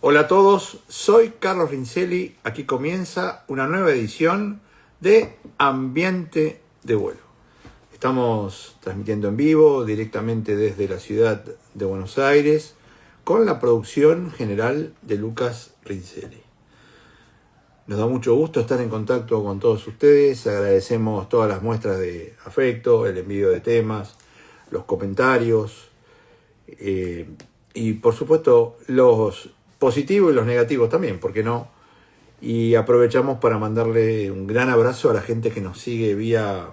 Hola a todos, soy Carlos Rincelli. Aquí comienza una nueva edición de Ambiente de Vuelo. Estamos transmitiendo en vivo directamente desde la ciudad de Buenos Aires con la producción general de Lucas Rincelli. Nos da mucho gusto estar en contacto con todos ustedes. Agradecemos todas las muestras de afecto, el envío de temas, los comentarios y por supuesto los positivos y los negativos también, ¿por qué no? Y aprovechamos para mandarle un gran abrazo a la gente que nos sigue vía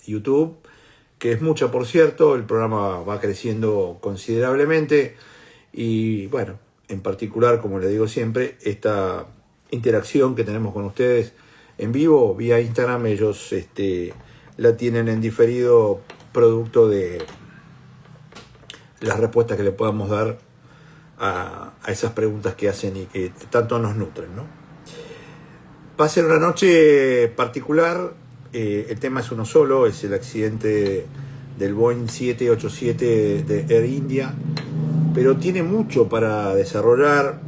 YouTube, que es mucha, por cierto. El programa va creciendo considerablemente y bueno, en particular, como le digo siempre, esta interacción que tenemos con ustedes en vivo vía Instagram, ellos la tienen en diferido producto de las respuestas que le podamos dar a esas preguntas que hacen y que tanto nos nutren, ¿no? Va a ser una noche particular. El tema es uno solo, es el accidente del Boeing 787 de Air India, pero tiene mucho para desarrollar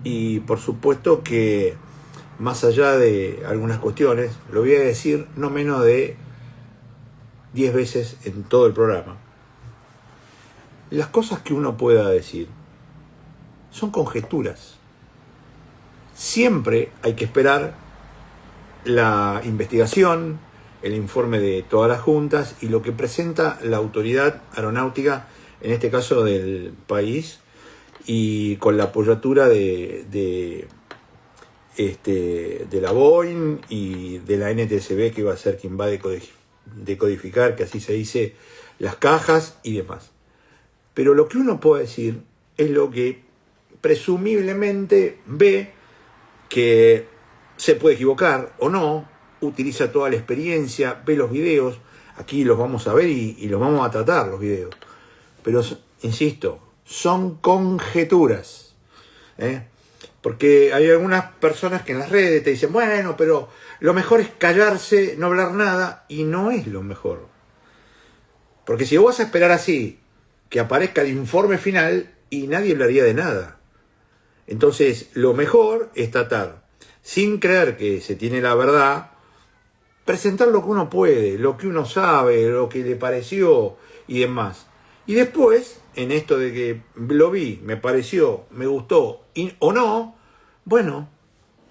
y por supuesto que más allá de algunas cuestiones, lo voy a decir no menos de 10 veces en todo el programa. Las cosas que uno pueda decir son conjeturas. Siempre hay que esperar la investigación, el informe de todas las juntas y lo que presenta la autoridad aeronáutica, en este caso del país, y con la apoyatura de la Boeing y de la NTSB, que va a ser quien va a decodificar, que así se dice, las cajas y demás. Pero lo que uno puede decir es lo que presumiblemente ve, que se puede equivocar o no, utiliza toda la experiencia, ve los videos, aquí los vamos a ver y los vamos a tratar, los videos. Pero, insisto, son conjeturas, porque hay algunas personas que en las redes te dicen, bueno, pero lo mejor es callarse, no hablar nada, y no es lo mejor. Porque si vos vas a esperar así, que aparezca el informe final, y nadie hablaría de nada. Entonces, lo mejor es tratar, sin creer que se tiene la verdad, presentar lo que uno puede, lo que uno sabe, lo que le pareció y demás. Y después, en esto de que lo vi, me pareció, me gustó o no, bueno,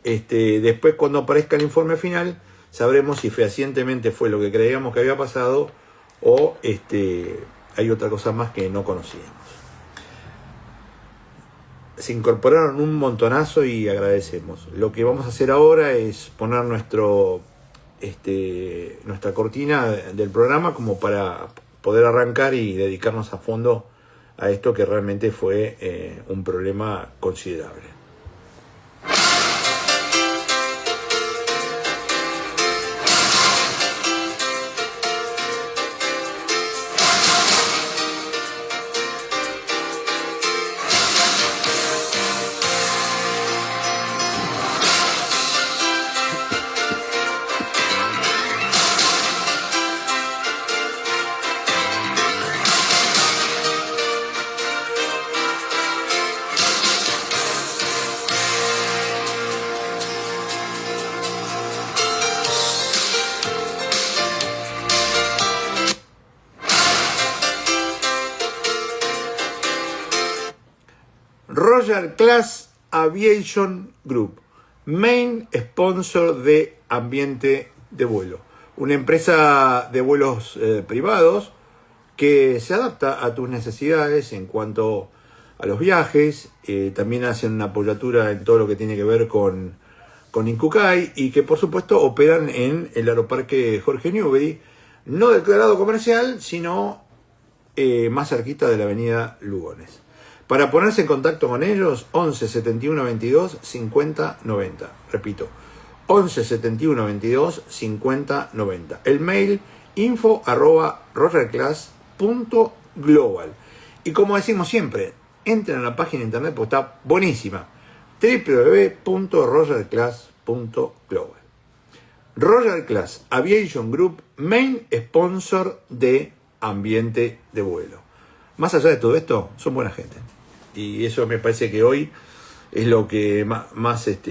después cuando aparezca el informe final, sabremos si fehacientemente fue lo que creíamos que había pasado o hay otra cosa más que no conocíamos. Se incorporaron un montonazo y agradecemos. Lo que vamos a hacer ahora es poner nuestra cortina del programa como para poder arrancar y dedicarnos a fondo a esto que realmente fue un problema considerable. Royal Class Aviation Group, main sponsor de Ambiente de Vuelo, una empresa de vuelos privados que se adapta a tus necesidades en cuanto a los viajes. También hacen una apoyatura en todo lo que tiene que ver con Incucay y que por supuesto operan en el aeroparque Jorge Newbery, no declarado comercial, sino más cerquita de la avenida Lugones. Para ponerse en contacto con ellos, 11 71 22 50 90. Repito, 11 71 22 50 90. El mail info@royalclass.global. Y como decimos siempre, entren a la página de internet porque está buenísima. www.royalclass.global. Royal Class Aviation Group, main sponsor de Ambiente de Vuelo. Más allá de todo esto, son buena gente. Y eso me parece que hoy es lo que más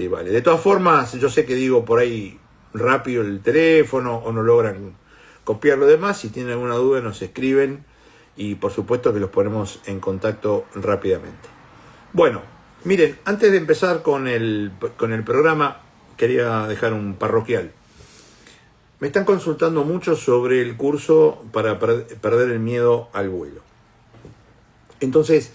vale. De todas formas, yo sé que digo por ahí rápido el teléfono o no logran copiar lo demás. Si tienen alguna duda nos escriben y por supuesto que los ponemos en contacto rápidamente. Bueno, miren, antes de empezar con el programa, quería dejar un parroquial. Me están consultando mucho sobre el curso para perder el miedo al vuelo. Entonces,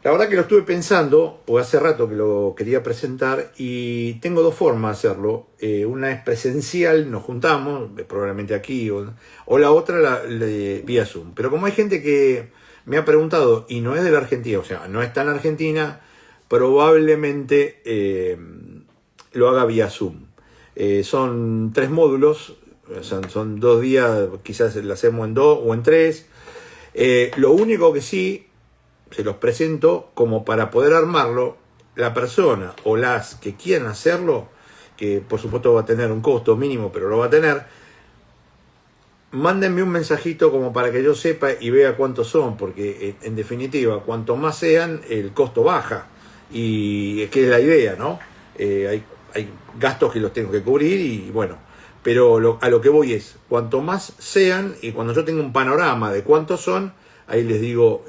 la verdad que lo estuve pensando, porque hace rato que lo quería presentar, y tengo dos formas de hacerlo. Una es presencial, nos juntamos, probablemente aquí, o la otra vía Zoom. Pero como hay gente que me ha preguntado, y no es de la Argentina, o sea, no está en Argentina, probablemente lo haga vía Zoom. Son 3 módulos, son 2 días, quizás lo hacemos en 2 o en 3. Lo único que sí, se los presento como para poder armarlo, la persona o las que quieran hacerlo, que por supuesto va a tener un costo mínimo, pero lo va a tener, mándenme un mensajito como para que yo sepa y vea cuántos son, porque en definitiva, cuanto más sean, el costo baja, y es que es la idea, ¿no? Hay gastos que los tengo que cubrir y bueno, pero a lo que voy es, cuanto más sean, y cuando yo tenga un panorama de cuántos son, ahí les digo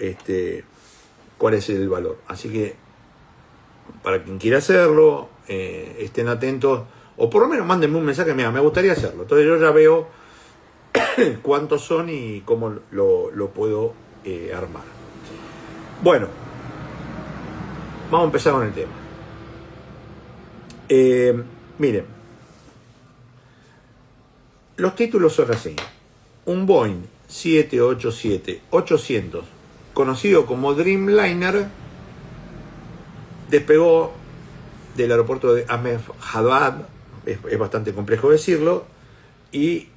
cuál es el valor. Así que, para quien quiera hacerlo, estén atentos, o por lo menos mándenme un mensaje, mira, me gustaría hacerlo. Entonces yo ya veo cuántos son y cómo lo puedo armar. Bueno, vamos a empezar con el tema. Miren, los títulos son así. Un Boeing 787-800, conocido como Dreamliner, despegó del aeropuerto de Ahmedabad, es bastante complejo decirlo, y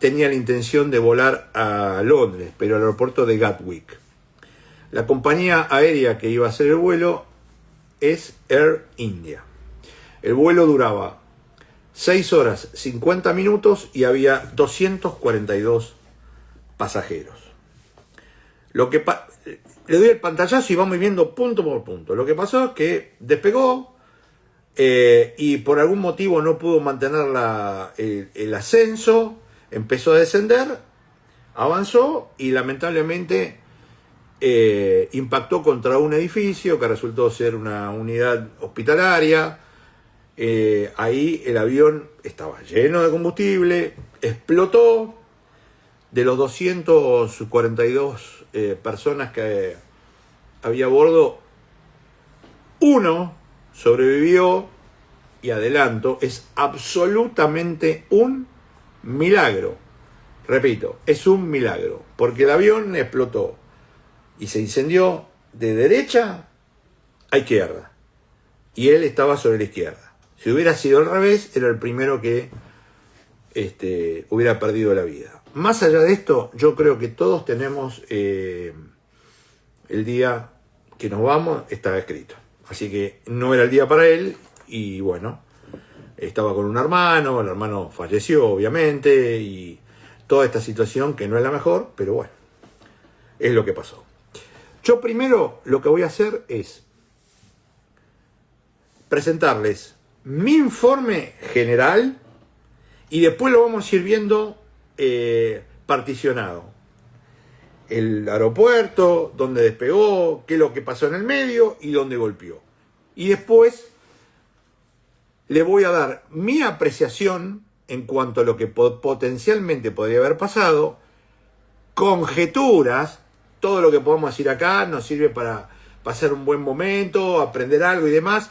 tenía la intención de volar a Londres, pero al aeropuerto de Gatwick. La compañía aérea que iba a hacer el vuelo es Air India. El vuelo duraba 6 horas 50 minutos y había 242 pasajeros. Le doy el pantallazo y vamos viendo punto por punto. Lo que pasó es que despegó y por algún motivo no pudo mantener el ascenso, empezó a descender, avanzó y lamentablemente impactó contra un edificio que resultó ser una unidad hospitalaria. Ahí el avión estaba lleno de combustible, explotó. De los 242 personas que había a bordo, uno sobrevivió, y adelanto, es absolutamente un milagro. Repito, es un milagro, porque el avión explotó y se incendió de derecha a izquierda, y él estaba sobre la izquierda. Si hubiera sido al revés, era el primero que hubiera perdido la vida. Más allá de esto, yo creo que todos tenemos el día que nos vamos, estaba escrito. Así que no era el día para él, y bueno, estaba con un hermano, el hermano falleció obviamente, y toda esta situación que no es la mejor, pero bueno, es lo que pasó. Yo primero lo que voy a hacer es presentarles mi informe general, y después lo vamos a ir viendo particionado. El aeropuerto, dónde despegó, qué es lo que pasó en el medio y dónde golpeó. Y después le voy a dar mi apreciación en cuanto a lo que potencialmente podría haber pasado, conjeturas, todo lo que podamos decir acá nos sirve para pasar un buen momento, aprender algo y demás.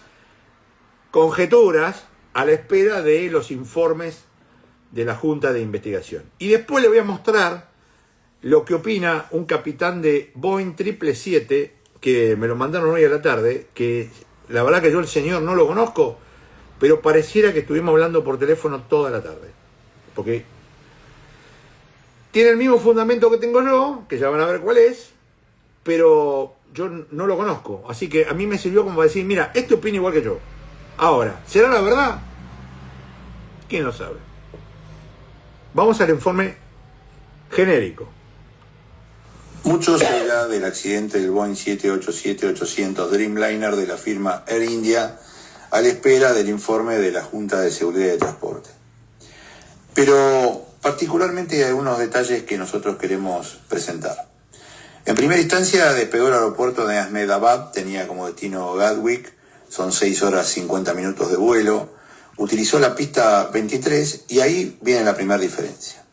Conjeturas a la espera de los informes de la Junta de Investigación. Y después le voy a mostrar lo que opina un capitán de Boeing 777, que me lo mandaron hoy a la tarde, que la verdad que yo el señor no lo conozco, pero pareciera que estuvimos hablando por teléfono toda la tarde. Porque tiene el mismo fundamento que tengo yo, que ya van a ver cuál es, pero yo no lo conozco. Así que a mí me sirvió como para decir, mira, este opina igual que yo. Ahora, ¿será la verdad? ¿Quién lo sabe? Vamos al informe genérico. Mucho se habla del accidente del Boeing 787-800 Dreamliner de la firma Air India a la espera del informe de la Junta de Seguridad de Transporte. Pero particularmente hay algunos detalles que nosotros queremos presentar. En primera instancia despegó el aeropuerto de Ahmedabad, tenía como destino Gatwick, son 6 horas 50 minutos de vuelo, utilizó la pista 23 y ahí viene la primera diferencia.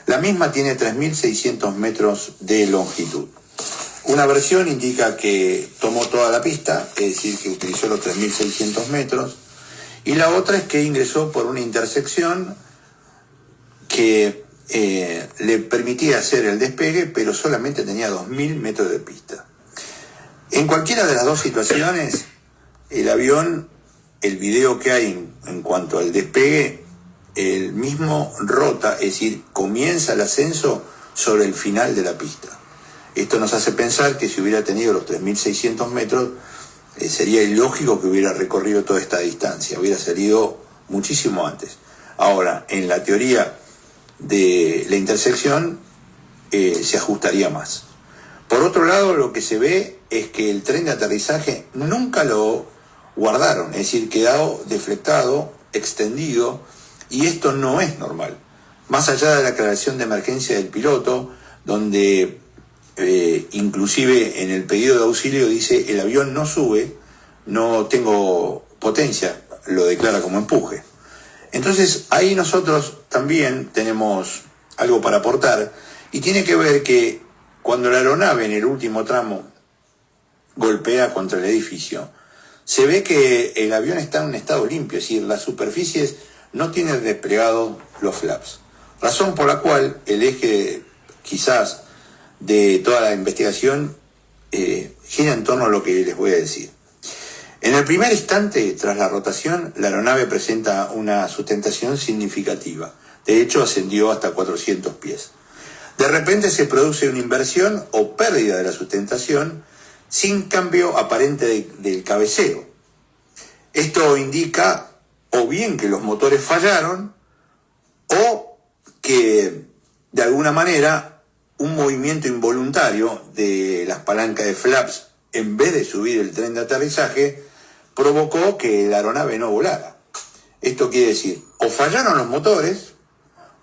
La misma tiene 3.600 metros de longitud. Una versión indica que tomó toda la pista, es decir, que utilizó los 3.600 metros, y la otra es que ingresó por una intersección que le permitía hacer el despegue, pero solamente tenía 2.000 metros de pista. En cualquiera de las dos situaciones, el avión, el video que hay en cuanto al despegue, el mismo rota, es decir, comienza el ascenso sobre el final de la pista. Esto nos hace pensar que si hubiera tenido los 3.600 metros, sería ilógico que hubiera recorrido toda esta distancia, hubiera salido muchísimo antes. Ahora, en la teoría de la intersección, se ajustaría más. Por otro lado, lo que se ve es que el tren de aterrizaje nunca lo guardaron, es decir, quedó deflectado, extendido, y esto no es normal. Más allá de la aclaración de emergencia del piloto, donde inclusive en el pedido de auxilio dice el avión no sube, no tengo potencia, lo declara como empuje. Entonces ahí nosotros también tenemos algo para aportar, y tiene que ver que cuando la aeronave en el último tramo golpea contra el edificio, se ve que el avión está en un estado limpio, es decir, las superficies no tienen desplegado los flaps. Razón por la cual el eje, quizás, de toda la investigación gira en torno a lo que les voy a decir. En el primer instante, tras la rotación, la aeronave presenta una sustentación significativa. De hecho, ascendió hasta 400 pies. De repente se produce una inversión o pérdida de la sustentación sin cambio aparente del cabeceo. Esto indica o bien que los motores fallaron o que de alguna manera un movimiento involuntario de las palancas de flaps, en vez de subir el tren de aterrizaje, provocó que la aeronave no volara. Esto quiere decir, o fallaron los motores,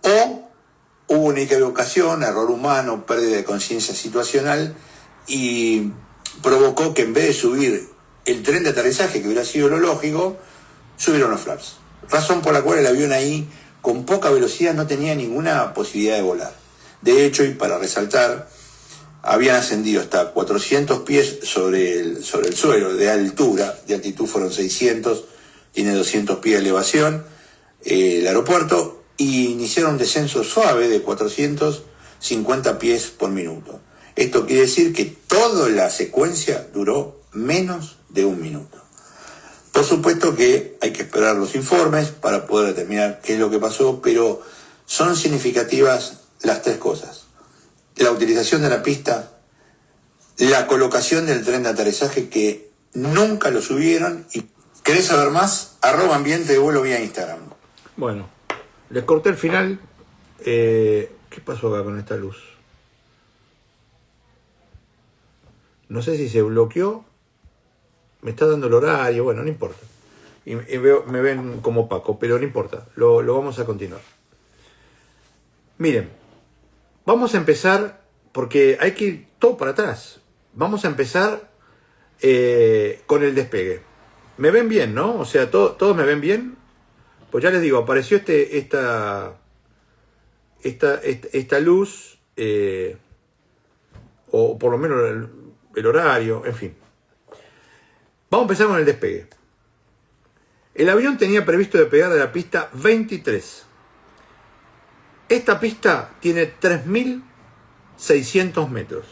o hubo una equivocación, error humano, pérdida de conciencia situacional, y provocó que en vez de subir el tren de aterrizaje, que hubiera sido lo lógico, subieron los flaps. Razón por la cual el avión ahí, con poca velocidad, no tenía ninguna posibilidad de volar. De hecho, y para resaltar, habían ascendido hasta 400 pies sobre el suelo de altura, de altitud fueron 600, tiene 200 pies de elevación el aeropuerto, y iniciaron un descenso suave de 450 pies por minuto. Esto quiere decir que toda la secuencia duró menos de un minuto. Por supuesto que hay que esperar los informes para poder determinar qué es lo que pasó, pero son significativas las tres cosas: la utilización de la pista, la colocación del tren de aterrizaje, que nunca lo subieron. Y ¿querés saber más? @ambiente de vuelo vía Instagram. Bueno, les corté el final. ¿Qué pasó acá con esta luz? No sé si se bloqueó. Me está dando el horario, bueno, no importa. Y me ven como opaco, pero no importa. Lo vamos a continuar. Miren, vamos a empezar, porque hay que ir todo para atrás. Vamos a empezar con el despegue. ¿Me ven bien, no? O sea, ¿todos me ven bien? Pues ya les digo, apareció esta luz, o por lo menos el horario, en fin. Vamos a empezar con el despegue. El avión tenía previsto despegar de la pista 23. Esta pista tiene 3.600 metros.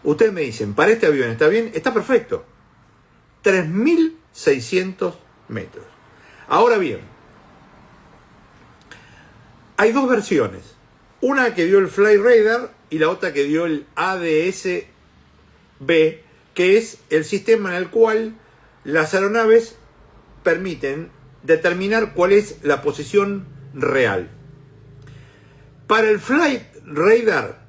Ustedes me dicen, ¿para este avión está bien? Está perfecto. 3.600 metros. Ahora bien, hay dos versiones. Una que dio el Flightradar y la otra que dio el ADS-B, que es el sistema en el cual las aeronaves permiten determinar cuál es la posición real. Para el Flightradar,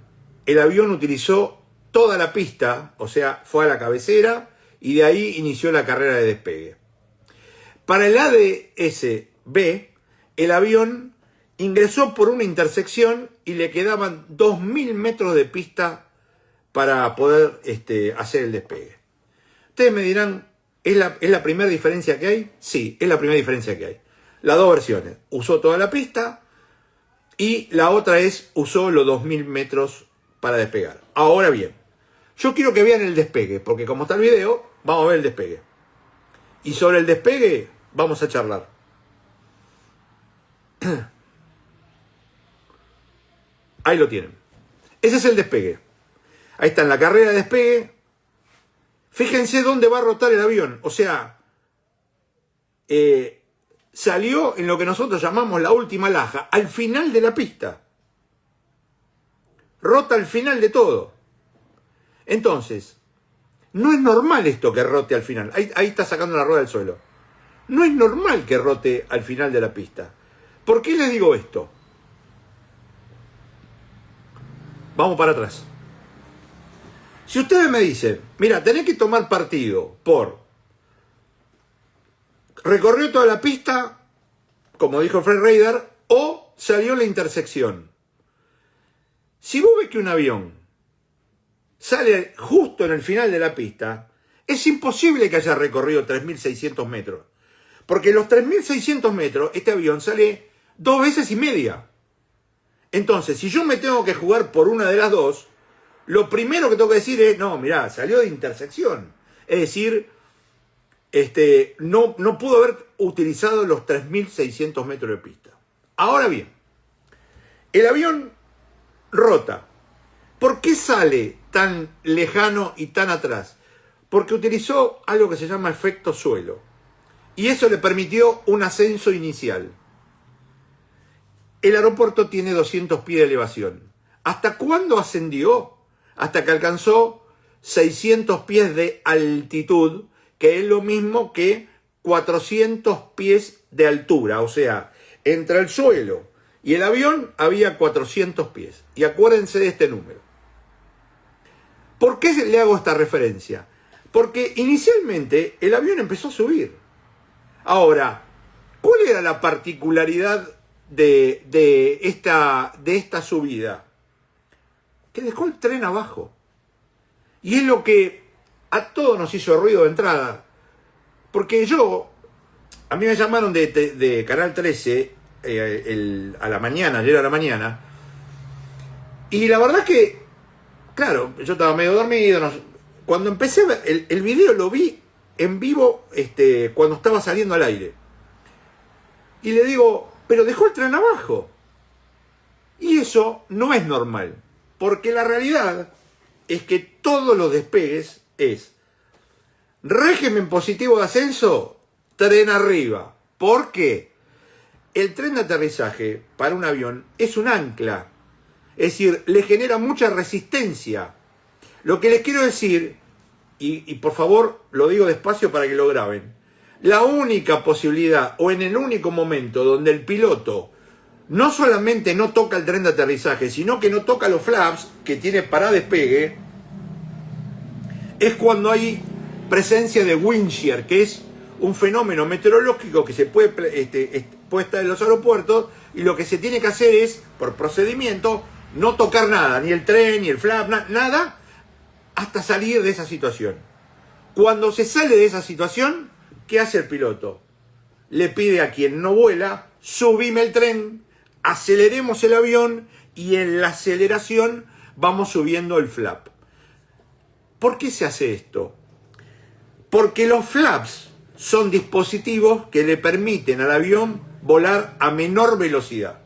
el avión utilizó toda la pista, o sea, fue a la cabecera y de ahí inició la carrera de despegue. Para el ADS-B, el avión ingresó por una intersección y le quedaban 2.000 metros de pista para poder hacer el despegue. Ustedes me dirán, ¿es la primera diferencia que hay? Sí, es la primera diferencia que hay. Las dos versiones. Usó toda la pista y la otra usó los 2.000 metros para despegar. Ahora bien, yo quiero que vean el despegue, porque como está el video, vamos a ver el despegue. Y sobre el despegue vamos a charlar. Ahí lo tienen. Ese es el despegue. Ahí está en la carrera de despegue. Fíjense dónde va a rotar el avión. O sea, salió en lo que nosotros llamamos la última laja, al final de la pista. Rota al final de todo. Entonces, no es normal esto que rote al final. Ahí está sacando la rueda del suelo. No es normal que rote al final de la pista. ¿Por qué les digo esto? Vamos para atrás. Si ustedes me dicen, mira, tenés que tomar partido por recorrió toda la pista, como dijo Fred Raider, o salió en la intersección. Si vos ves que un avión sale justo en el final de la pista, es imposible que haya recorrido 3.600 metros. Porque los 3.600 metros, este avión sale 2 veces y media. Entonces, si yo me tengo que jugar por una de las dos, lo primero que tengo que decir es, no, mirá, salió de intersección. Es decir, no pudo haber utilizado los 3.600 metros de pista. Ahora bien, el avión rota. ¿Por qué sale tan lejano y tan atrás? Porque utilizó algo que se llama efecto suelo. Y eso le permitió un ascenso inicial. El aeropuerto tiene 200 pies de elevación. ¿Hasta cuándo ascendió? Hasta que alcanzó 600 pies de altitud, que es lo mismo que 400 pies de altura. O sea, entre el suelo y el avión había 400 pies. Y acuérdense de este número. ¿Por qué le hago esta referencia? Porque inicialmente el avión empezó a subir. Ahora, ¿cuál era la particularidad de esta subida? Que dejó el tren abajo. Y es lo que a todos nos hizo ruido de entrada. Porque a mí me llamaron de Canal 13 a la mañana, ayer a la mañana. Y la verdad es que, claro, yo estaba medio dormido. Cuando empecé a ver el video lo vi en vivo cuando estaba saliendo al aire. Y le digo, pero dejó el tren abajo. Y eso no es normal. Porque la realidad es que todos los despegues es régimen positivo de ascenso, tren arriba. ¿Por qué? El tren de aterrizaje para un avión es un ancla. Es decir, le genera mucha resistencia. Lo que les quiero decir, y por favor lo digo despacio para que lo graben, la única posibilidad o en el único momento donde el piloto no solamente no toca el tren de aterrizaje, sino que no toca los flaps que tiene para despegue, es cuando hay presencia de wind shear, que es un fenómeno meteorológico que se puede estar en los aeropuertos, y lo que se tiene que hacer es, por procedimiento, no tocar nada, ni el tren, ni el flap, nada, hasta salir de esa situación. Cuando se sale de esa situación, ¿qué hace el piloto? Le pide a quien no vuela, subime el tren, aceleremos el avión y en la aceleración vamos subiendo el flap. ¿Por qué se hace esto? Porque los flaps son dispositivos que le permiten al avión volar a menor velocidad.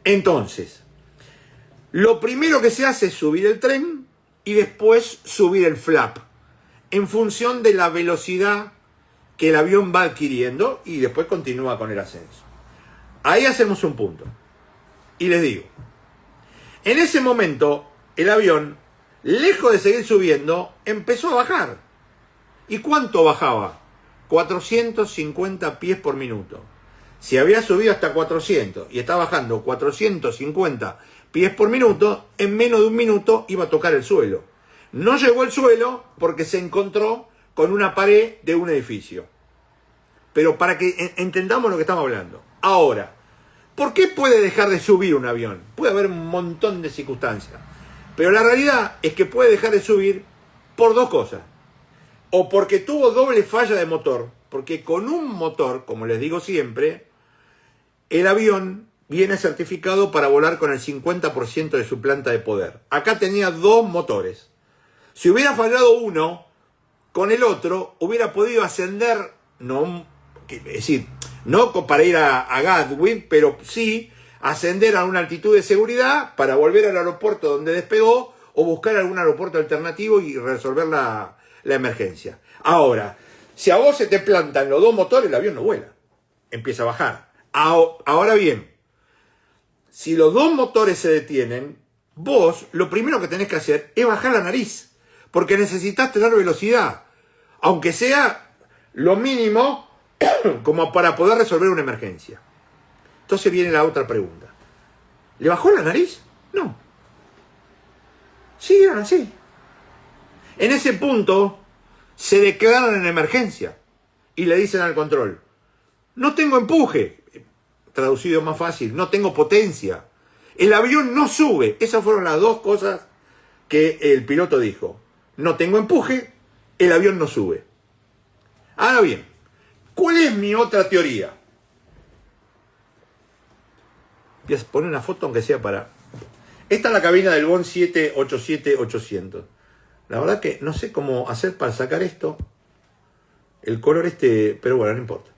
Entonces, lo primero que se hace es subir el tren y después subir el flap, en función de la velocidad que el avión va adquiriendo, y después continúa con el ascenso. Ahí hacemos un punto. Y les digo, en ese momento el avión, lejos de seguir subiendo, empezó a bajar. ¿Y cuánto bajaba? 450 pies por minuto. Si había subido hasta 400 y está bajando 450 pies por minuto, en menos de un minuto iba a tocar el suelo. No llegó al suelo porque se encontró con una pared de un edificio. Pero para que entendamos lo que estamos hablando. Ahora, ¿por qué puede dejar de subir un avión? Puede haber un montón de circunstancias. Pero la realidad es que puede dejar de subir por dos cosas. O porque tuvo doble falla de motor. Porque con un motor, como les digo siempre, el avión viene certificado para volar con el 50% de su planta de poder. Acá tenía dos motores. Si hubiera fallado uno, con el otro hubiera podido ascender, es decir, no para ir a Gatwick, pero sí ascender a una altitud de seguridad para volver al aeropuerto donde despegó o buscar algún aeropuerto alternativo y resolver la emergencia. Ahora, si a vos se te plantan los dos motores, el avión no vuela, empieza a bajar. Ahora bien, si los dos motores se detienen, vos lo primero que tenés que hacer es bajar la nariz, porque necesitas tener velocidad, aunque sea lo mínimo como para poder resolver una emergencia. Entonces viene la otra pregunta. ¿Le bajó la nariz? No. Siguieron así. En ese punto se declaran en emergencia y le dicen al control: no tengo empuje, traducido más fácil, no tengo potencia, el avión no sube. Esas fueron las dos cosas que el piloto dijo: no tengo empuje, el avión no sube. Ahora bien, ¿cuál es mi otra teoría? Voy a poner una foto aunque sea para... Esta es la cabina del Boeing 787-800. La verdad que no sé cómo hacer para sacar esto. El color pero bueno, no importa.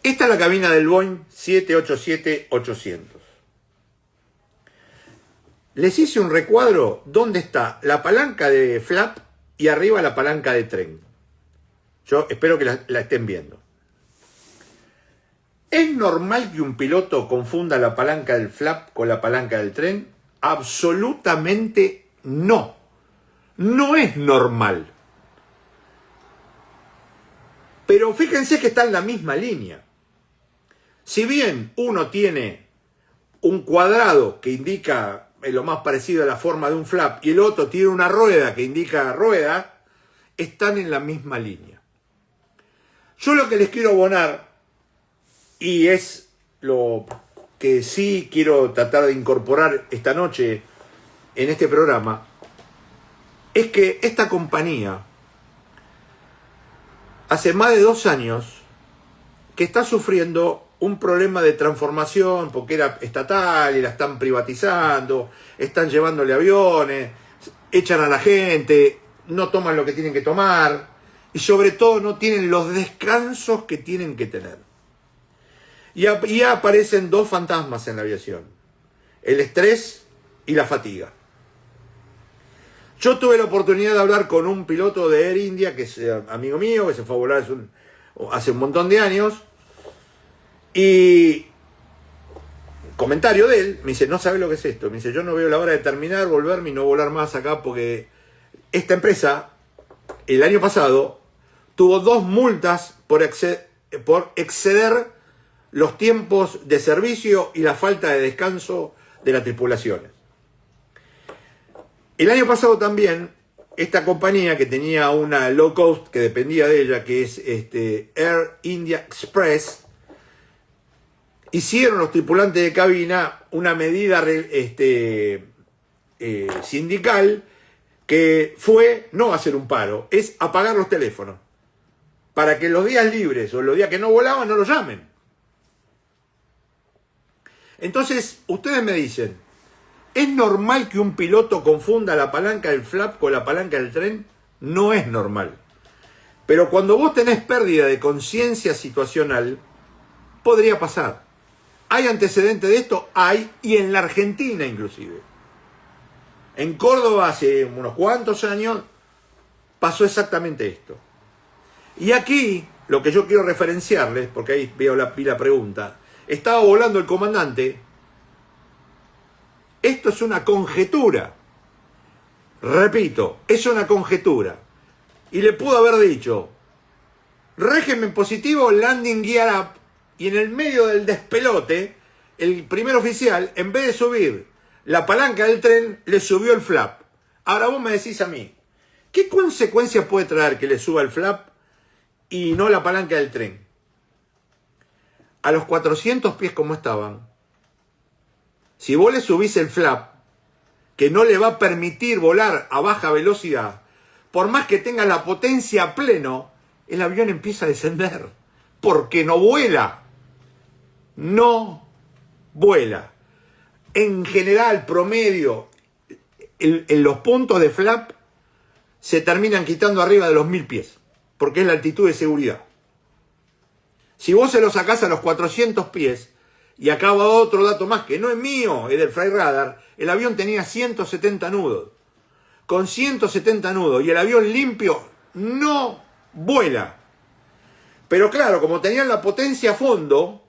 Esta es la cabina del Boeing 787-800. Les hice un recuadro donde está la palanca de flap y arriba la palanca de tren. Yo espero que la estén viendo. ¿Es normal que un piloto confunda la palanca del flap con la palanca del tren? Absolutamente no. No es normal. Pero fíjense que está en la misma línea. Si bien uno tiene un cuadrado que indica lo más parecido a la forma de un flap y el otro tiene una rueda que indica rueda, están en la misma línea. Yo lo que les quiero abonar, y es lo que sí quiero tratar de incorporar esta noche en este programa, es que esta compañía hace más de 2 años que está sufriendo un problema de transformación porque era estatal y la están privatizando, están llevándole aviones, echan a la gente, no toman lo que tienen que tomar y sobre todo no tienen los descansos que tienen que tener. Y aparecen dos fantasmas en la aviación: el estrés y la fatiga. Yo tuve la oportunidad de hablar con un piloto de Air India, que es amigo mío, que se fue a volar hace un montón de años, y comentario de él, me dice: no sabe lo que es esto. Me dice: yo no veo la hora de terminar, volverme y no volar más acá, porque esta empresa, el año pasado, tuvo 2 multas por exceder los tiempos de servicio y la falta de descanso de las tripulaciones. El año pasado también, esta compañía que tenía una low cost que dependía de ella, que es Air India Express, hicieron los tripulantes de cabina una medida sindical que fue no hacer un paro, es apagar los teléfonos, para que los días libres o los días que no volaban no los llamen. Entonces, ustedes me dicen, ¿es normal que un piloto confunda la palanca del flap con la palanca del tren? No es normal. Pero cuando vos tenés pérdida de conciencia situacional, podría pasar. ¿Hay antecedentes de esto? Hay, y en la Argentina inclusive. En Córdoba hace unos cuantos años pasó exactamente esto. Y aquí, lo que yo quiero referenciarles, porque ahí veo la pregunta, estaba volando el comandante. Esto es una conjetura. Repito, es una conjetura. Y le pudo haber dicho: régimen positivo, landing gear up. Y en el medio del despelote, el primer oficial, en vez de subir la palanca del tren, le subió el flap. Ahora vos me decís a mí, ¿qué consecuencia puede traer que le suba el flap y no la palanca del tren? A los 400 pies como estaban, si vos le subís el flap, que no le va a permitir volar a baja velocidad, por más que tenga la potencia a pleno, el avión empieza a descender, porque no vuela. No vuela. En general, promedio, en los puntos de flap se terminan quitando arriba de los 1000 pies, porque es la altitud de seguridad. Si vos se lo sacás a los 400 pies, y acá va otro dato más, que no es mío, es del Flightradar, el avión tenía 170 nudos. Con 170 nudos y el avión limpio, no vuela. Pero claro, como tenían la potencia a fondo,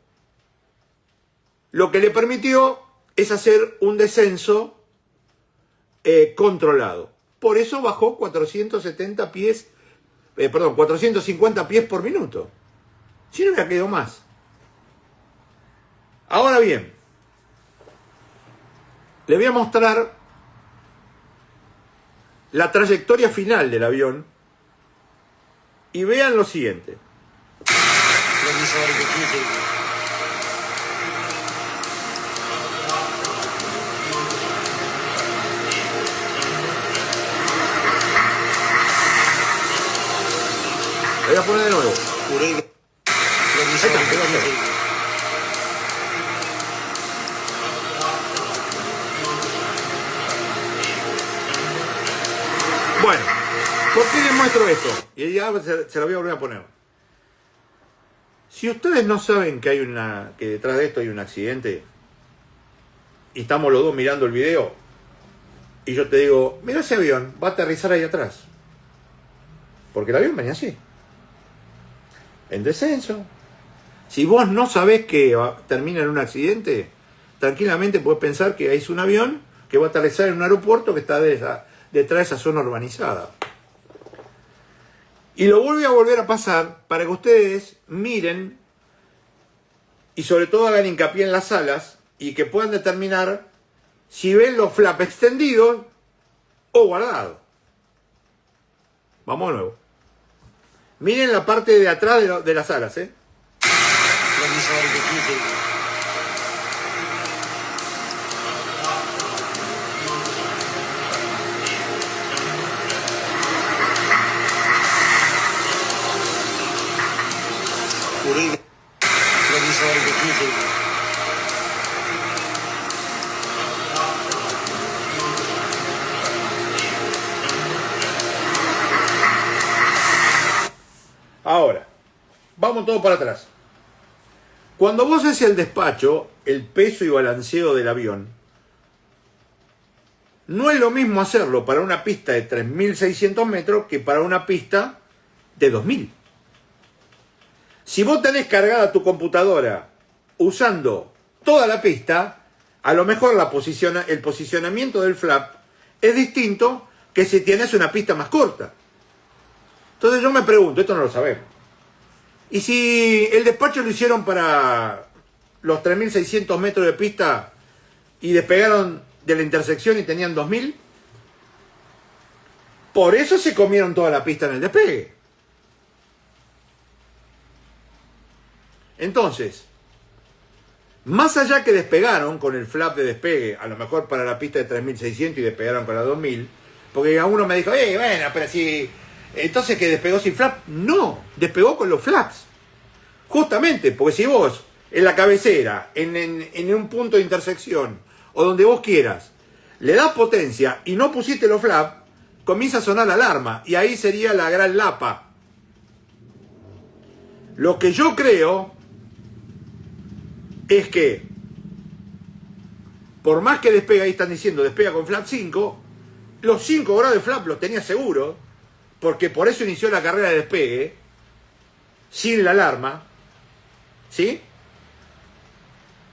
lo que le permitió es hacer un descenso controlado. Por eso bajó 450 pies por minuto. Si no hubiera quedado más. Ahora bien, le voy a mostrar la trayectoria final del avión y vean lo siguiente. Lo voy a poner de nuevo. Ahí está, bueno, ¿por qué les muestro esto? Y ya se lo voy a volver a poner. Si ustedes no saben que que detrás de esto hay un accidente, y estamos los dos mirando el video, y yo te digo, mira ese avión, va a aterrizar ahí atrás. Porque el avión venía así, en descenso. Si vos no sabés que termina en un accidente, tranquilamente podés pensar que es un avión que va a aterrizar en un aeropuerto que está detrás de esa zona urbanizada. Y lo voy a volver a pasar para que ustedes miren y sobre todo hagan hincapié en las alas y que puedan determinar si ven los flaps extendidos o guardados. Vamos de nuevo. Miren la parte de atrás de las alas, ¿eh? Ahora, vamos todo para atrás. Cuando vos haces el despacho, el peso y balanceo del avión, no es lo mismo hacerlo para una pista de 3.600 metros que para una pista de 2.000. Si vos tenés cargada tu computadora usando toda la pista, a lo mejor el posicionamiento del flap es distinto que si tienes una pista más corta. Entonces yo me pregunto, esto no lo sabemos. ¿Y si el despacho lo hicieron para los 3.600 metros de pista y despegaron de la intersección y tenían 2.000? Por eso se comieron toda la pista en el despegue. Entonces, más allá que despegaron con el flap de despegue, a lo mejor para la pista de 3.600 y despegaron con la 2.000, porque a uno me dijo, bueno, pero si... Entonces, ¿que despegó sin flap? No, despegó con los flaps. Justamente, porque si vos, en la cabecera, en un punto de intersección, o donde vos quieras, le das potencia y no pusiste los flaps, comienza a sonar la alarma, y ahí sería la gran lapa. Lo que yo creo es que, por más que despega, ahí están diciendo, despega con flap 5, los 5 grados de flap los tenía seguro, porque por eso inició la carrera de despegue, sin la alarma, ¿sí?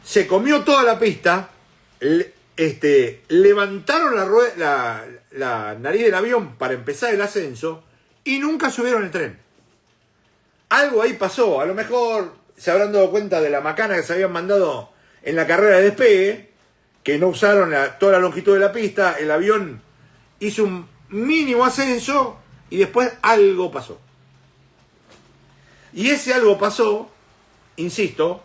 Se comió toda la pista, levantaron la nariz del avión para empezar el ascenso y nunca subieron el tren. Algo ahí pasó, a lo mejor se habrán dado cuenta de la macana que se habían mandado en la carrera de despegue, que no usaron toda la longitud de la pista, el avión hizo un mínimo ascenso y después algo pasó. Y ese algo pasó, insisto,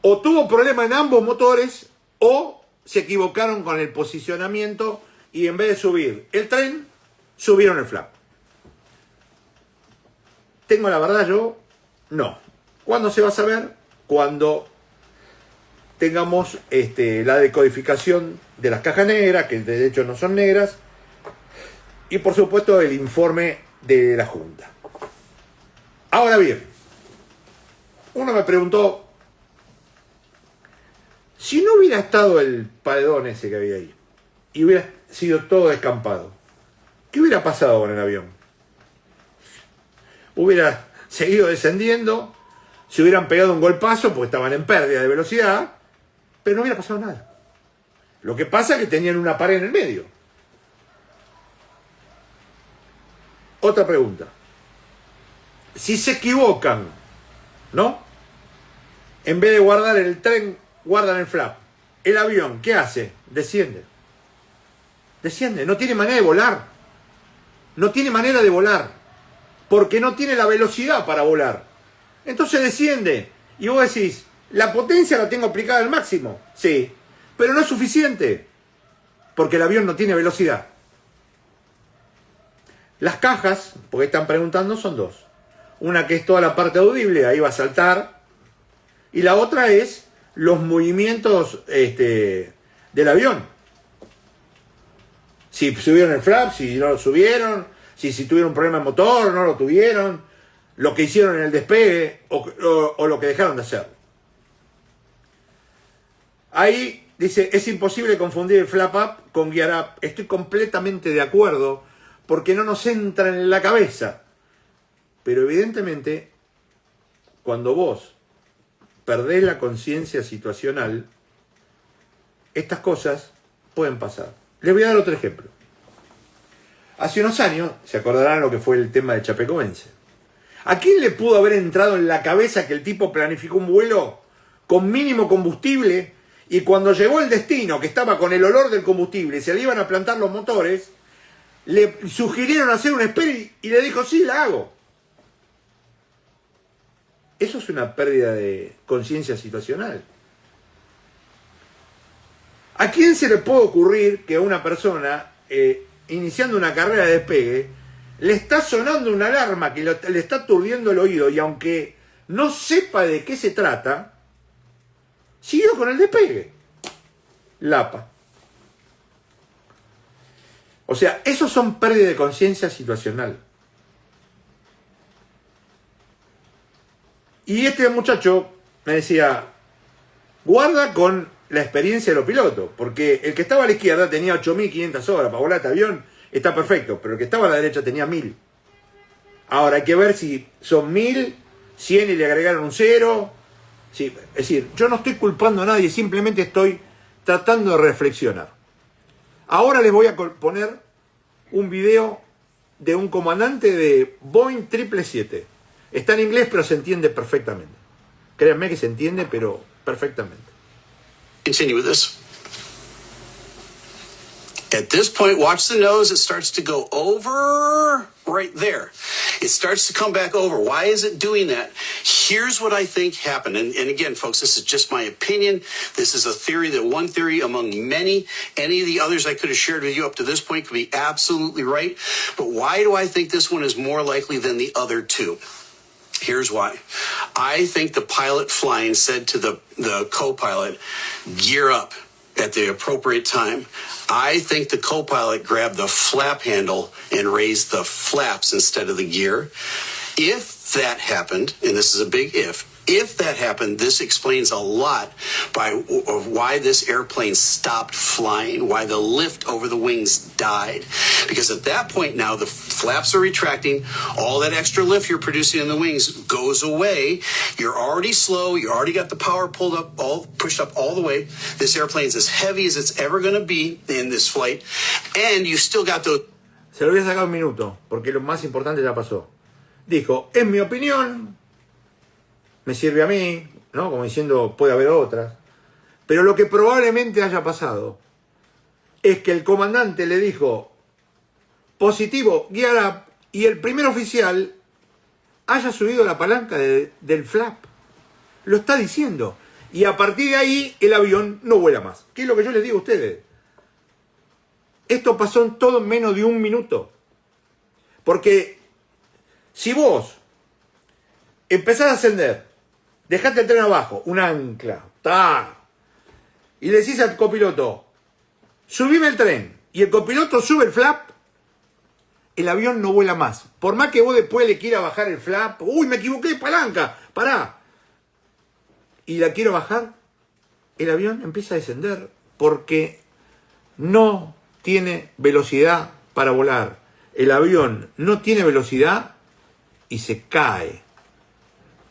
o tuvo problema en ambos motores o se equivocaron con el posicionamiento y en vez de subir el tren, subieron el flap. ¿Tengo la verdad yo? No. ¿Cuándo se va a saber? Cuando tengamos la decodificación de las cajas negras, que de hecho no son negras, y por supuesto el informe de la Junta. Ahora bien, uno me preguntó, si no hubiera estado el paredón ese que había ahí, y hubiera sido todo descampado, ¿qué hubiera pasado con el avión? Hubiera seguido descendiendo, se hubieran pegado un golpazo porque estaban en pérdida de velocidad, pero no hubiera pasado nada. Lo que pasa es que tenían una pared en el medio. Otra pregunta. Si se equivocan, ¿no? En vez de guardar el tren, guardan el flap. El avión, ¿qué hace? Desciende. Desciende, no tiene manera de volar. No tiene manera de volar. Porque no tiene la velocidad para volar. Entonces desciende. Y vos decís, ¿la potencia la tengo aplicada al máximo? Sí. Pero no es suficiente. Porque el avión no tiene velocidad. Las cajas, porque están preguntando, son dos. Una que es toda la parte audible, ahí va a saltar. Y la otra es los movimientos del avión. Si subieron el flap, si no lo subieron, si tuvieron un problema de motor, no lo tuvieron, lo que hicieron en el despegue o lo que dejaron de hacer. Ahí dice, es imposible confundir el flap up con gear up. Estoy completamente de acuerdo, porque no nos entra en la cabeza. Pero evidentemente, cuando vos perdés la conciencia situacional, estas cosas pueden pasar. Les voy a dar otro ejemplo. Hace unos años, se acordarán lo que fue el tema de Chapecoense. ¿A quién le pudo haber entrado en la cabeza que el tipo planificó un vuelo con mínimo combustible y cuando llegó el destino, que estaba con el olor del combustible, se le iban a plantar los motores, le sugirieron hacer un espera y le dijo, sí, la hago? Eso es una pérdida de conciencia situacional. ¿A quién se le puede ocurrir que a una persona, iniciando una carrera de despegue, le está sonando una alarma que le está aturdiendo el oído y aunque no sepa de qué se trata, siguió con el despegue? Lapa. O sea, esos son pérdidas de conciencia situacional. Y este muchacho me decía, guarda con la experiencia de los pilotos, porque el que estaba a la izquierda tenía 8.500 horas para volar este avión, está perfecto, pero el que estaba a la derecha tenía 1.000. Ahora hay que ver si son 1.000, 100 y le agregaron un 0. Sí, es decir, yo no estoy culpando a nadie, simplemente estoy tratando de reflexionar. Ahora les voy a poner un video de un comandante de Boeing 777. Está en inglés, pero se entiende perfectamente. Créanme que se entiende, pero perfectamente. Continue with this. At this point, watch the nose. It starts to go over right there. It starts to come back over. Why is it doing that? Here's what I think happened. And again, folks, this is just my opinion. This is a theory, that one theory among many. Any of the others I could have shared with you up to this point could be absolutely right. But why do I think this one is more likely than the other two? Here's why. I think the pilot flying said to the co-pilot, gear up at the appropriate time. I think the co-pilot grabbed the flap handle and raised the flaps instead of the gear. If that happened, and this is a big if that happened, this explains a lot of why this airplane stopped flying, why the lift over the wings died. Because at that point now, the flaps are retracting, all that extra lift you're producing in the wings goes away. You're already slow, you already got the power pushed up all the way. This airplane's as heavy as it's ever going to be in this flight, and you still got those... Se lo voy a sacar un minuto, porque lo más importante ya pasó. Dijo, en mi opinión, me sirve a mí, ¿no? Como diciendo, puede haber otras. Pero lo que probablemente haya pasado es que el comandante le dijo, positivo, gear up, y el primer oficial haya subido la palanca del flap. Lo está diciendo. Y a partir de ahí el avión no vuela más. ¿Qué es lo que yo les digo a ustedes? Esto pasó en todo en menos de un minuto. Porque si vos empezás a ascender, dejaste el tren abajo, un ancla, y le decís al copiloto, subime el tren, y el copiloto sube el flap, el avión no vuela más. Por más que vos después le quieras bajar el flap, uy, me equivoqué, palanca, pará. Y la quiero bajar, el avión empieza a descender porque no tiene velocidad para volar. El avión no tiene velocidad y se cae.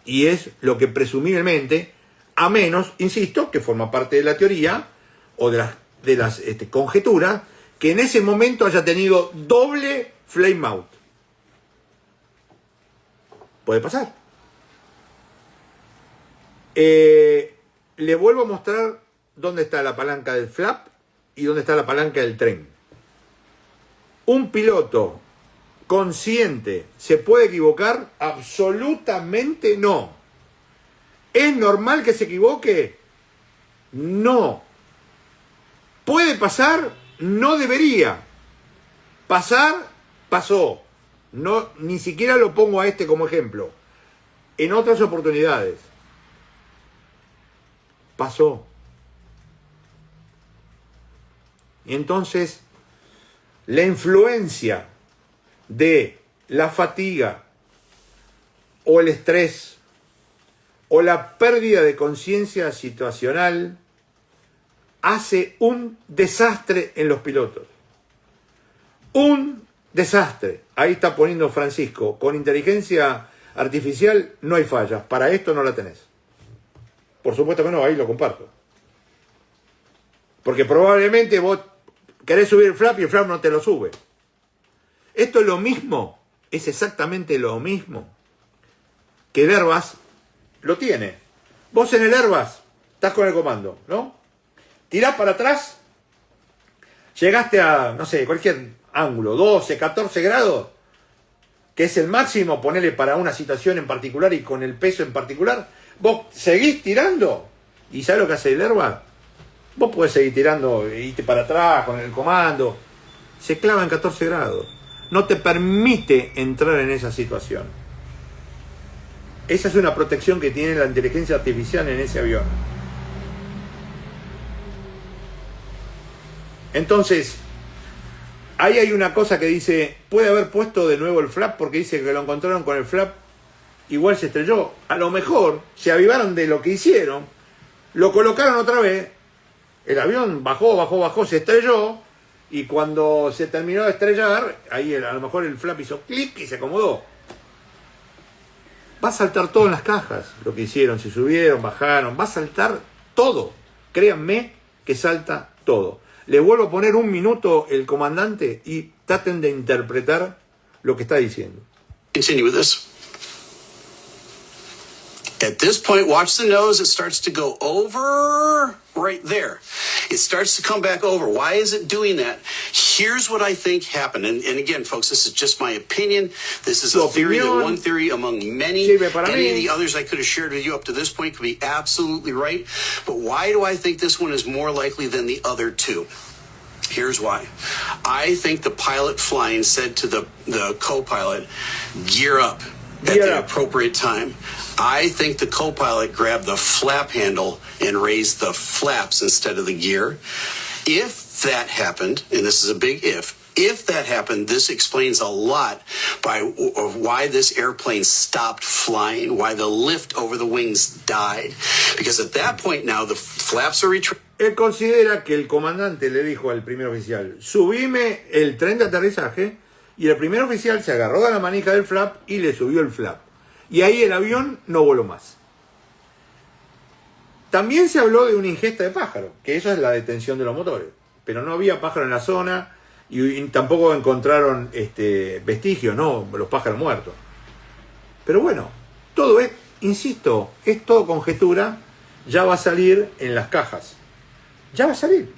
Y es lo que presumiblemente, a menos, insisto, que forma parte de la teoría o de las conjeturas, que en ese momento haya tenido doble flame out. Puede pasar. Le vuelvo a mostrar dónde está la palanca del flap y dónde está la palanca del tren. ¿Un piloto consciente se puede equivocar? Absolutamente no. ¿Es normal que se equivoque? No. ¿Puede pasar? No debería. Pasar, pasó. No, ni siquiera lo pongo a este como ejemplo. En otras oportunidades. Pasó. Y entonces, la influencia de la fatiga o el estrés o la pérdida de conciencia situacional hace un desastre en los pilotos. Un desastre. Ahí está poniendo Francisco. Con inteligencia artificial no hay fallas. Para esto no la tenés. Por supuesto que no, ahí lo comparto. Porque probablemente vos querés subir el flap y el flap no te lo sube. Esto es lo mismo, es exactamente lo mismo que el Airbus lo tiene. Vos en el Airbus estás con el comando, ¿no? Tirás para atrás, llegaste a, no sé, cualquier ángulo, 12, 14 grados, que es el máximo, ponele para una situación en particular y con el peso en particular. Vos seguís tirando, y ¿sabés lo que hace el Airbus? Vos podés seguir tirando, irte para atrás con el comando. Se clava en 14 grados. No te permite entrar en esa situación. Esa es una protección que tiene la inteligencia artificial en ese avión. Entonces, ahí hay una cosa que dice, puede haber puesto de nuevo el flap porque dice que lo encontraron con el flap, igual se estrelló. A lo mejor se avivaron de lo que hicieron, lo colocaron otra vez, el avión bajó, se estrelló, y cuando se terminó de estrellar, ahí a lo mejor el flap hizo clic y se acomodó. Va a saltar todo en las cajas, lo que hicieron, si subieron, bajaron, va a saltar todo. Créanme que salta todo. Les vuelvo a poner un minuto el comandante y traten de interpretar lo que está diciendo. Continue with this. At this point, watch the nose. It starts to go over right there. It starts to come back over. Why is it doing that? Here's what I think happened. And again, folks, this is just my opinion. This is a theory, one theory among many. Any of the others I could have shared with you up to this point could be absolutely right. But why do I think this one is more likely than the other two? Here's why. I think the pilot flying said to the co-pilot, gear up at the appropriate time. I think the co-pilot grabbed the flap handle and raised the flaps instead of the gear. If that happened, and this is a big if that happened, this explains a lot of why this airplane stopped flying, why the lift over the wings died. Because at that point now, the flaps are retracted. Él considera que el comandante le dijo al primer oficial, subime el tren de aterrizaje, y el primer oficial se agarró de la manija del flap y le subió el flap. Y ahí el avión no voló más. También se habló de una ingesta de pájaro, que eso es la detención de los motores. Pero no había pájaro en la zona y tampoco encontraron vestigios, ¿no? Los pájaros muertos. Pero bueno, todo es insisto, es todo conjetura, ya va a salir en las cajas. Ya va a salir.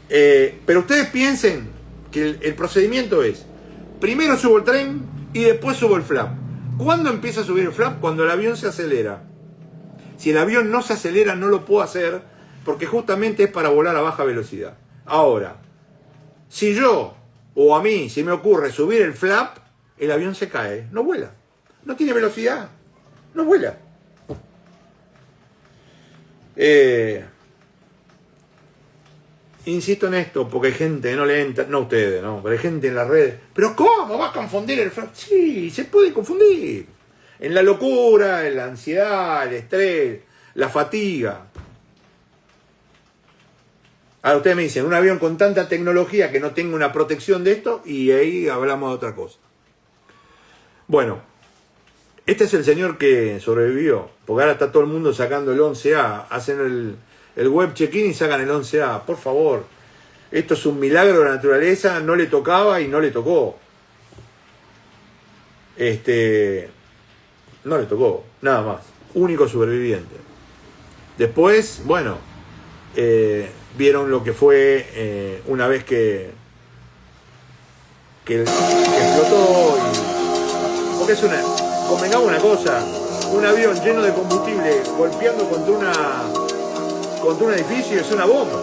Pero ustedes piensen que el procedimiento es, primero subo el tren y después subo el flap. ¿Cuándo empieza a subir el flap? Cuando el avión se acelera. Si el avión no se acelera, no lo puedo hacer, porque justamente es para volar a baja velocidad. Ahora, si yo, o a mí, se me ocurre subir el flap, el avión se cae, no vuela. No tiene velocidad, no vuela. Insisto en esto, porque hay gente que no le entra, no ustedes, no, pero hay gente en las redes. ¿Pero cómo va a confundir el flap? Sí, se puede confundir. En la locura, en la ansiedad, el estrés, la fatiga. Ahora ustedes me dicen, un avión con tanta tecnología que no tenga una protección de esto, y ahí hablamos de otra cosa. Bueno, este es el señor que sobrevivió, porque ahora está todo el mundo sacando el 11A, hacen el web check-in y sacan el 11A. Por favor, esto es un milagro de la naturaleza, no le tocaba y no le tocó. No le tocó, nada más. Único sobreviviente. Después, bueno, vieron lo que fue una vez que explotó. Porque es convengamos una cosa, un avión lleno de combustible golpeando contra un edificio es una bomba.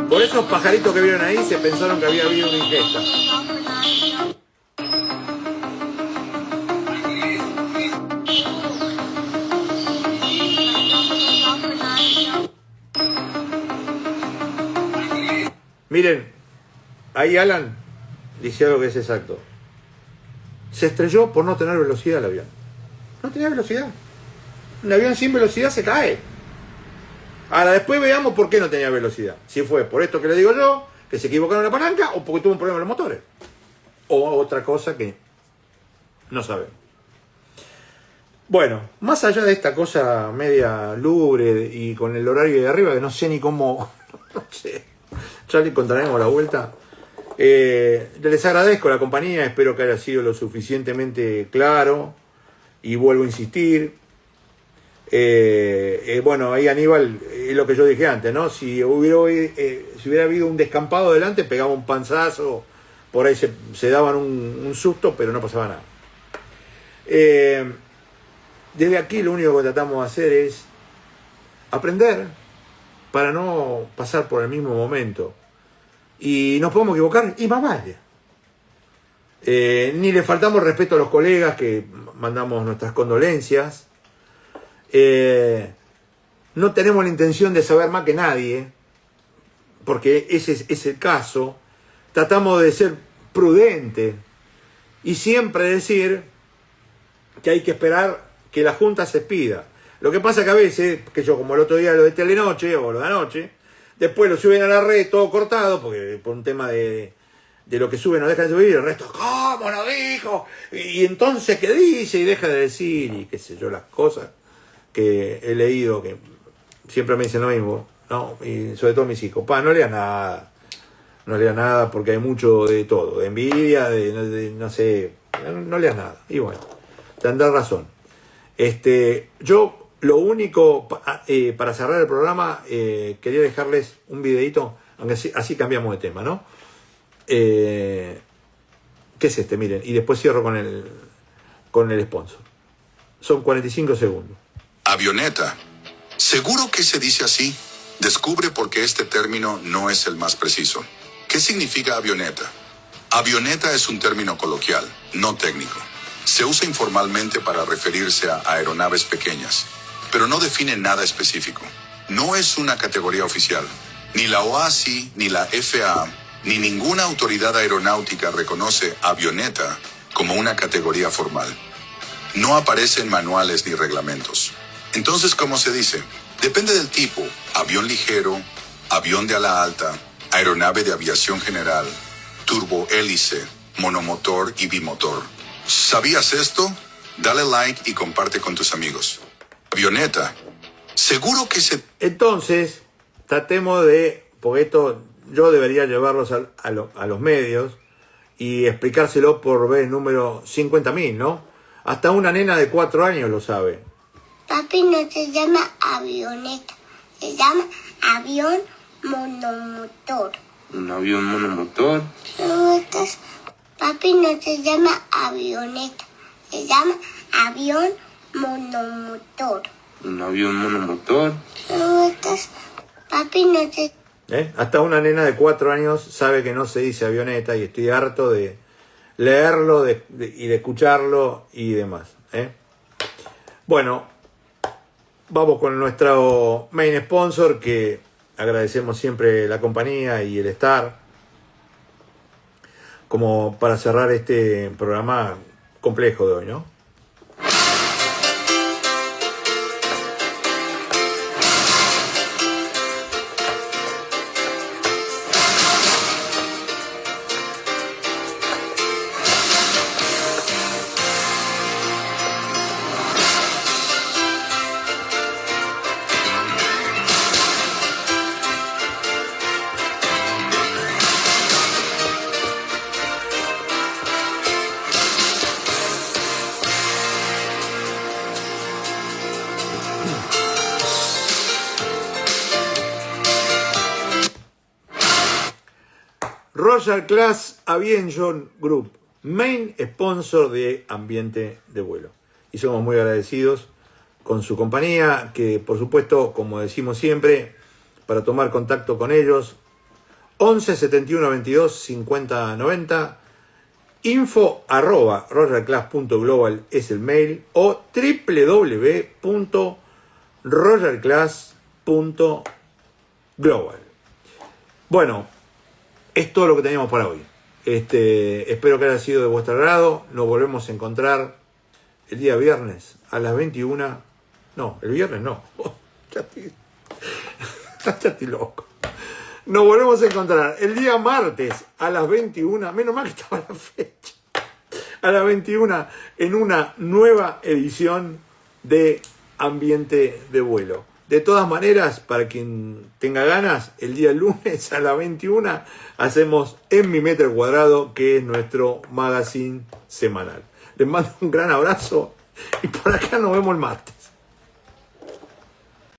Por esos pajaritos que vieron ahí se pensaron que había habido una ingesta. Miren, ahí Alan dice algo que es exacto. Se estrelló por no tener velocidad el avión. No tenía velocidad. Un avión sin velocidad se cae. Ahora después veamos por qué no tenía velocidad. Si fue por esto que le digo yo, que se equivocaron en la palanca, o porque tuvo un problema en los motores. O otra cosa que no sabemos. Bueno, más allá de esta cosa media lúgubre y con el horario de arriba, que no sé ni cómo, no sé, ya le encontraremos la vuelta. Les agradezco la compañía, espero que haya sido lo suficientemente claro y vuelvo a insistir. Bueno, ahí Aníbal, es lo que yo dije antes, ¿no? Si hubiera habido un descampado delante, pegaba un panzazo, por ahí se daban un susto, pero no pasaba nada. Desde aquí lo único que tratamos de hacer es aprender para no pasar por el mismo momento. Y nos podemos equivocar, y más vale. Ni le faltamos respeto a los colegas, que mandamos nuestras condolencias. No tenemos la intención de saber más que nadie, porque ese es el caso. Tratamos de ser prudentes y siempre decir que hay que esperar que la Junta se expida. Lo que pasa que a veces, que yo como el otro día lo de Telenoche o lo de anoche, después lo suben a la red todo cortado, porque por un tema de lo que suben no dejan de subir, el resto, ¿cómo no dijo? Y entonces, ¿qué dice? Y deja de decir, y qué sé yo, las cosas que he leído, que siempre me dicen lo mismo, ¿no? Y sobre todo mis hijos, no leas nada, no leas nada, porque hay mucho de todo, de envidia, de no sé, no leas nada. Y bueno, tendrás razón. Yo lo único, para cerrar el programa, quería dejarles un videito, aunque así cambiamos de tema, ¿no? ¿Qué es Miren, y después cierro con el sponsor. Son 45 segundos. Avioneta. Seguro que se dice así. Descubre por qué este término no es el más preciso. ¿Qué significa avioneta? Avioneta es un término coloquial, no técnico. Se usa informalmente para referirse a aeronaves pequeñas, pero no define nada específico. No es una categoría oficial. Ni la OASI, ni la FAA, ni ninguna autoridad aeronáutica reconoce avioneta como una categoría formal. No aparece en manuales ni reglamentos. Entonces, ¿cómo se dice? Depende del tipo: avión ligero, avión de ala alta, aeronave de aviación general, turbohélice, monomotor y bimotor. ¿Sabías esto? Dale like y comparte con tus amigos. Avioneta. Seguro que se... Entonces, tratemos de, porque esto yo debería llevarlos a los medios y explicárselo por vez número 50.000, ¿no? Hasta una nena de 4 años lo sabe. Papi, no se llama avioneta, se llama avión monomotor. ¿Un avión monomotor? Papi, no se llama avioneta, se llama avión monomotor. ¿Un avión monomotor? Papi, no se... Hasta una nena de 4 años sabe que no se dice avioneta y estoy harto de leerlo y de escucharlo y demás. Bueno, vamos con nuestro main sponsor, que agradecemos siempre la compañía y el estar, como para cerrar este programa complejo de hoy, ¿no? Royal Class Aviation Group, main sponsor de Ambiente de Vuelo. Y somos muy agradecidos con su compañía, que por supuesto, como decimos siempre, para tomar contacto con ellos, 11 71 22 50 90, info@royalclass.global es el mail, o www.royalclass.global. Bueno, es todo lo que teníamos para hoy. Espero que haya sido de vuestro agrado. Nos volvemos a encontrar el día viernes a las 21. No, el viernes no. Ya estoy loco. Nos volvemos a encontrar el día martes a las 21. Menos mal que estaba la fecha. A las 21 en una nueva edición de Ambiente de Vuelo. De todas maneras, para quien tenga ganas, el día lunes a las 21 hacemos En mi metro cuadrado, que es nuestro magazine semanal. Les mando un gran abrazo y por acá nos vemos el martes.